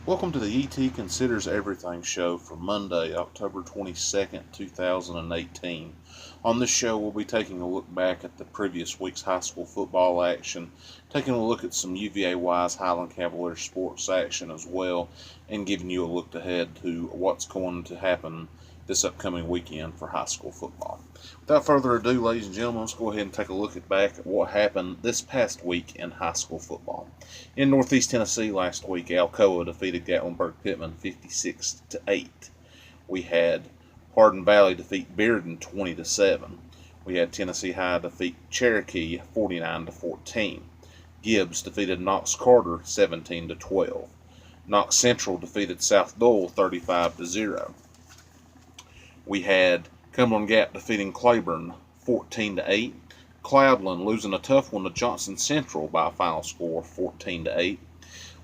Welcome to the ET Considers Everything show for Monday, October 22nd, 2018. On this show, we'll be taking a look back at the previous week's high school football action, taking a look at some UVa-Wise Highland Cavalier sports action as well, and giving you a look ahead to what's going to happen this upcoming weekend for high school football. Without further ado, ladies and gentlemen, let's go ahead and take a look back at what happened this past week in high school football. In Northeast Tennessee last week, Alcoa defeated Gatlinburg-Pittman 56-8. We had Hardin Valley defeat Bearden 20-7. We had Tennessee High defeat Cherokee 49-14. Gibbs defeated Knox Carter 17-12. Knox Central defeated South Dole 35-0. We had Cumberland Gap defeating Claiborne 14-8. Cloudland losing a tough one to Johnson Central by a final score 14-8.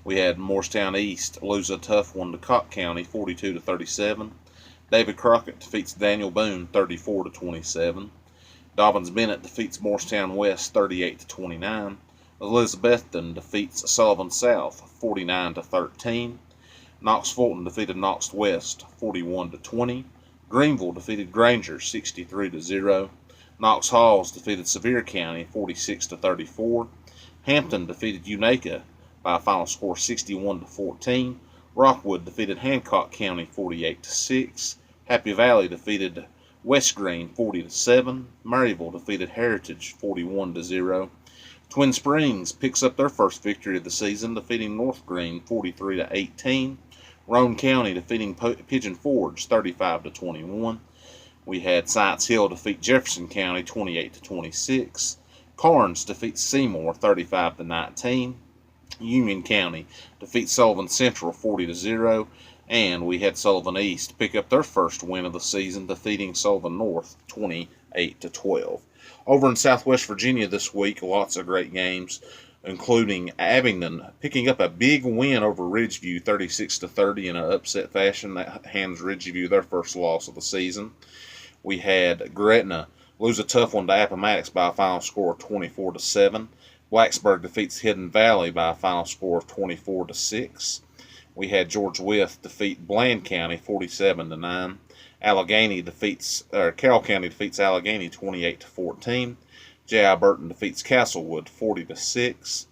We had Morristown East lose a tough one to Cocke County 42-37. David Crockett defeats Daniel Boone 34-27. Dobbins Bennett defeats Morristown West 38-29. Elizabethton defeats Sullivan South 49-13. Knox Fulton defeated Knox West 41-20. Greenville defeated Granger 63-0. Knox Halls defeated Sevier County 46-34. Hampton defeated Unaka by a final score 61-14. Rockwood defeated Hancock County 48-6. Happy Valley defeated West Green 40-7. Maryville defeated Heritage 41-0. Twin Springs picks up their first victory of the season, defeating North Green 43-18. Roane County defeating Pigeon Forge 35-21. We had Science Hill defeat Jefferson County 28-26. Carnes defeats Seymour 35-19. Union County defeats Sullivan Central 40-0. And we had Sullivan East pick up their first win of the season, defeating Sullivan North 28-12. Over in Southwest Virginia this week, lots of great games, including Abingdon picking up a big win over Ridgeview 36-30 in an upset fashion. That hands Ridgeview their first loss of the season. We had Gretna lose a tough one to Appomattox by a final score of 24-7. Blacksburg defeats Hidden Valley by a final score of 24-6. We had George Wythe defeat Bland County 47-9. Carroll County defeats Allegheny 28-14. J.I. Burton defeats Castlewood 40-6.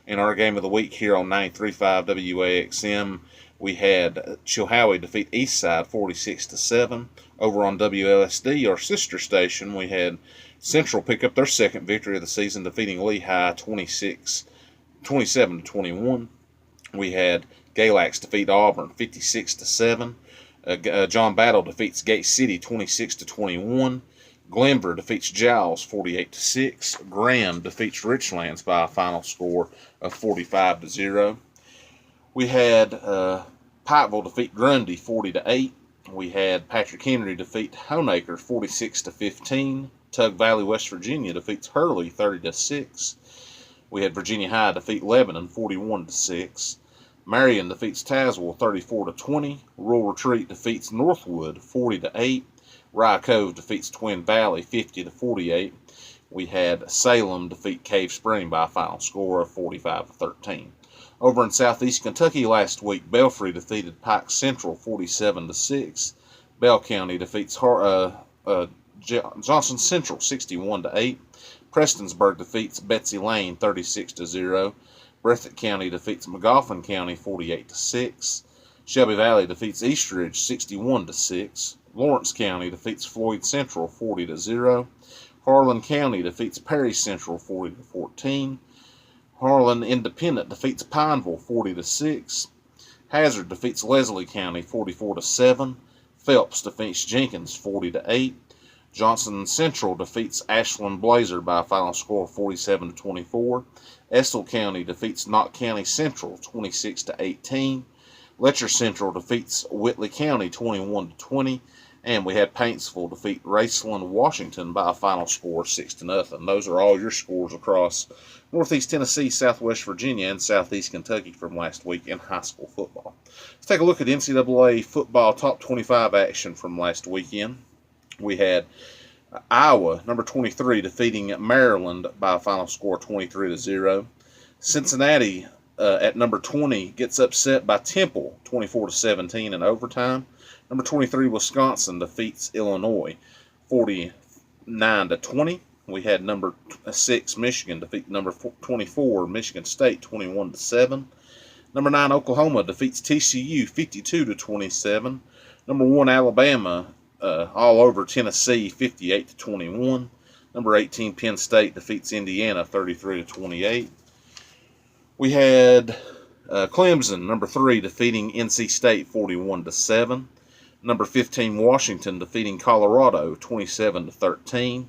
In our game of the week here on 93.5 WAXM, we had Chilhowie defeat Eastside 46-7. Over on WLSD, our sister station, we had Central pick up their second victory of the season, defeating Lehigh 27-21. We had Galax defeat Auburn 56-7. John Battle defeats Gate City 26-21. Glenver defeats Giles 48-6. Graham defeats Richlands by a final score of 45-0. We had Pikeville defeat Grundy 40-8. We had Patrick Henry defeat Honaker 46-15. Tug Valley, West Virginia defeats Hurley 30-6. We had Virginia High defeat Lebanon 41-6. Marion defeats Tazewell 34-20. Rural Retreat defeats Northwood 40-8. Rye Cove defeats Twin Valley 50-48. We had Salem defeat Cave Spring by a final score of 45-13. Over in Southeast Kentucky last week, Belfry defeated Pike Central 47-6. Bell County defeats Johnson Central 61-8. Prestonsburg defeats Betsy Lane 36-0. Breathitt County defeats Magoffin County 48-6. Shelby Valley defeats Eastridge 61-6. Lawrence County defeats Floyd Central 40-0. Harlan County defeats Perry Central 40-14. Harlan Independent defeats Pineville 40-6. Hazard defeats Leslie County 44-7. Phelps defeats Jenkins 40-8. Johnson Central defeats Ashland Blazer by a final score of 47-24. Estill County defeats Knott County Central 26-18. Letcher Central defeats Whitley County 21-20. And we had Paintsville defeat Raceland Washington by a final score of 6-0. Those are all your scores across Northeast Tennessee, Southwest Virginia, and Southeast Kentucky from last week in high school football. Let's take a look at NCAA football top 25 action from last weekend. We had Iowa, number 23, defeating Maryland by a final score of 23-0. Cincinnati at number 20 gets upset by Temple 24-17 in overtime. Number 23 Wisconsin defeats Illinois 49-20. We had number 6 Michigan defeat number 24 Michigan State 21-7. Number 9 Oklahoma defeats TCU 52-27. Number 1 Alabama all over Tennessee 58-21. Number 18 Penn State defeats Indiana 33-28. We had Clemson, number 3, defeating NC State 41-7. Number 15 Washington defeating Colorado 27-13.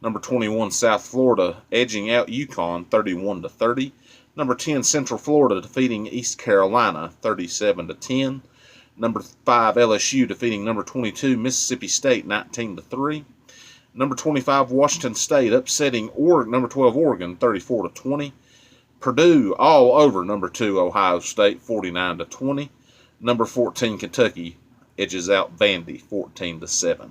Number 21 South Florida edging out UConn 31-30. Number 10 Central Florida defeating East Carolina 37-10. Number 5 LSU defeating number 22 Mississippi State 19-3. Number 25 Washington State upsetting number 12 Oregon 34-20. Purdue all over number 2 Ohio State 49-20. Number 14 Kentucky edges out Vandy 14-7.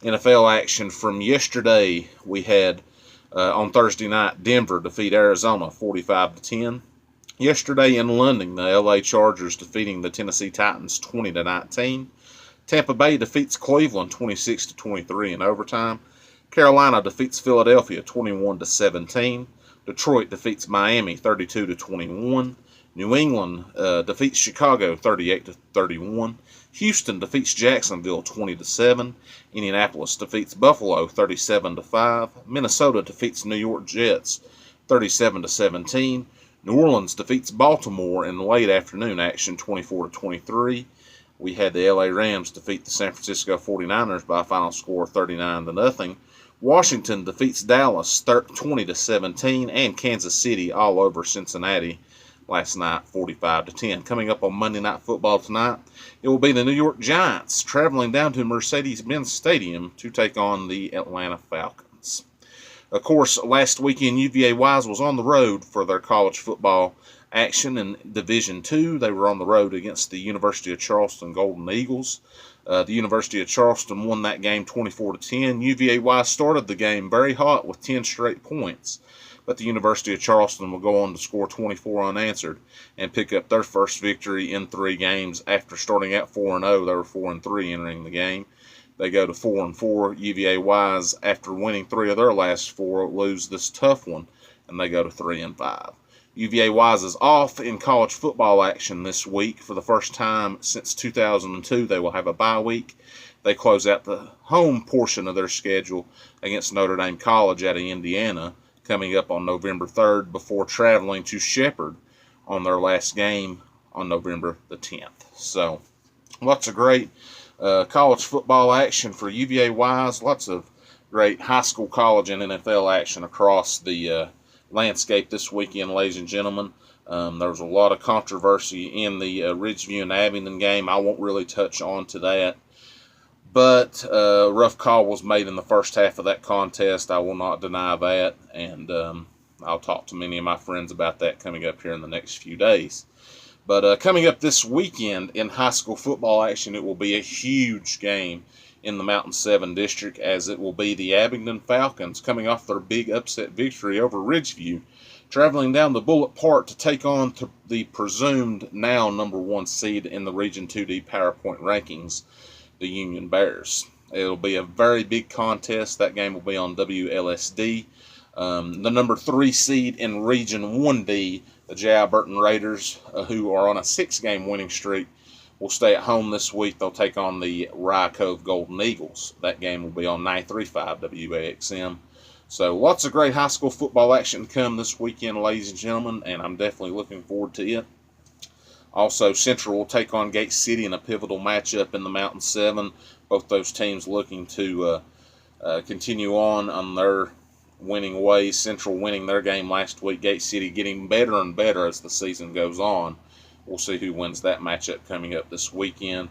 NFL action from yesterday, we had on Thursday night Denver defeat Arizona 45-10. Yesterday in London, the LA Chargers defeating the Tennessee Titans 20-19. Tampa Bay defeats Cleveland 26-23 in overtime. Carolina defeats Philadelphia 21-17. Detroit defeats Miami 32-21. New England defeats Chicago 38-31. Houston defeats Jacksonville 20-7. Indianapolis defeats Buffalo 37-5. Minnesota defeats New York Jets 37-17. New Orleans defeats Baltimore in the late afternoon action 24-23. We had the LA Rams defeat the San Francisco 49ers by a final score of 39-0. Washington defeats Dallas 20-17, and Kansas City all over Cincinnati last night 45-10. Coming up on Monday Night Football tonight, it will be the New York Giants traveling down to Mercedes-Benz Stadium to take on the Atlanta Falcons. Of course, last weekend UVa-Wise was on the road for their college football action in Division II. They were on the road against the University of Charleston Golden Eagles. The University of Charleston won that game 24-10. UVa-Wise started the game very hot with 10 straight points, but the University of Charleston will go on to score 24 unanswered and pick up their first victory in 3 games. After starting out 4-0, they were 4-3 entering the game. They go to 4-4. UVa-Wise, after winning 3 of their last 4, lose this tough one, and they go to 3-5. UVa-Wise is off in college football action this week. For the first time since 2002, they will have a bye week. They close out the home portion of their schedule against Notre Dame College out of Indiana, coming up on November 3rd, before traveling to Shepherd on their last game on November the 10th. So, lots of great college football action for UVa-Wise. Lots of great high school, college, and NFL action across the landscape this weekend, ladies and gentlemen. There was a lot of controversy in the Ridgeview and Abingdon game. I won't really touch on to that, but a rough call was made in the first half of that contest. I will not deny that, and I'll talk to many of my friends about that coming up here in the next few days. But coming up this weekend in high school football action, it will be a huge game in the Mountain 7 district, as it will be the Abingdon Falcons coming off their big upset victory over Ridgeview, traveling down the Bullet Park to take on the presumed now number 1 seed in the Region 2D PowerPoint rankings, the Union Bears. It'll be a very big contest. That game will be on WLSD. The number 3 seed in Region 1D, the J. Alberton Raiders, who are on a 6-game winning streak, will stay at home this week. They'll take on the Rye Cove Golden Eagles. That game will be on 935 WAXM. So lots of great high school football action to come this weekend, ladies and gentlemen, and I'm definitely looking forward to it. Also, Central will take on Gate City in a pivotal matchup in the Mountain 7. Both those teams looking to continue on their winning ways. Central winning their game last week. Gate City getting better and better as the season goes on. We'll see who wins that matchup coming up this weekend.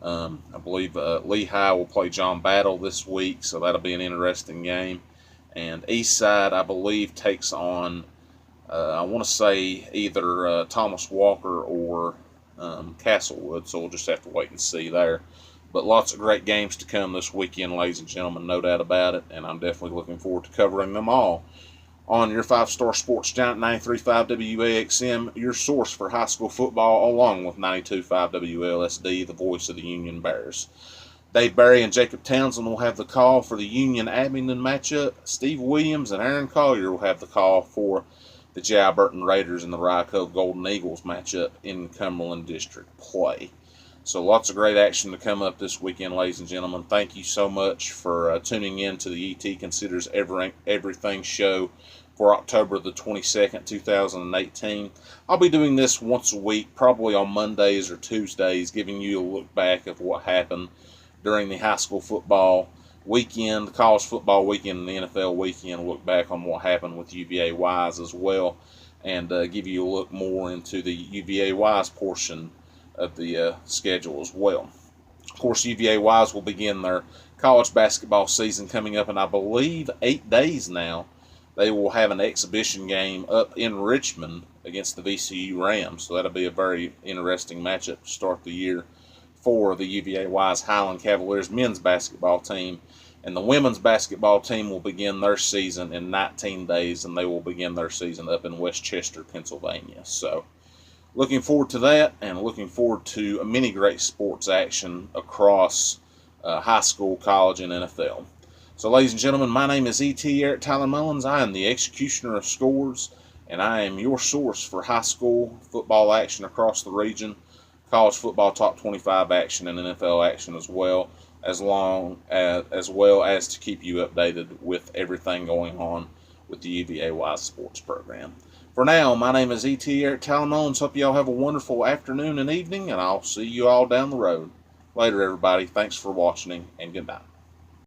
I believe Lehigh will play John Battle this week, so that'll be an interesting game. And Eastside, I believe, takes on, I want to say, either Thomas Walker or Castlewood, so we'll just have to wait and see there. But lots of great games to come this weekend, ladies and gentlemen, no doubt about it, and I'm definitely looking forward to covering them all. on your 5-star sports giant 93.5 WAXM, your source for high school football, along with 92.5 WLSD, the voice of the Union Bears. Dave Barry and Jacob Townsend will have the call for the Union Abingdon matchup. Steve Williams and Aaron Collier will have the call for the J.I. Burton Raiders and the Rye Cove Golden Eagles matchup in Cumberland District play. So lots of great action to come up this weekend, ladies and gentlemen. Thank you so much for tuning in to the ET Considers Everything show for October the 22nd, 2018. I'll be doing this once a week, probably on Mondays or Tuesdays, giving you a look back of what happened during the high school football weekend, the college football weekend, and the NFL weekend. Look back on what happened with UVa-Wise as well, and give you a look more into the UVa-Wise portion of the schedule as well. Of course, UVa-Wise will begin their college basketball season coming up in, I believe, 8 days now. They will have an exhibition game up in Richmond against the VCU Rams, so that'll be a very interesting matchup to start the year for the UVA-Wise Highland Cavaliers men's basketball team. And the women's basketball team will begin their season in 19 days, and they will begin their season up in Westchester, Pennsylvania. So looking forward to that, and looking forward to many great sports action across high school, college, and NFL. So ladies and gentlemen, my name is E.T. Eric Tyler Mullins. I am the executioner of scores, and I am your source for high school football action across the region, college football top 25 action, and NFL action as well as to keep you updated with everything going on with the UVa-Wise Sports program. For now, my name is E.T. Eric Tyler Mullins. Hope you all have a wonderful afternoon and evening, and I'll see you all down the road. Later, everybody. Thanks for watching, and good night.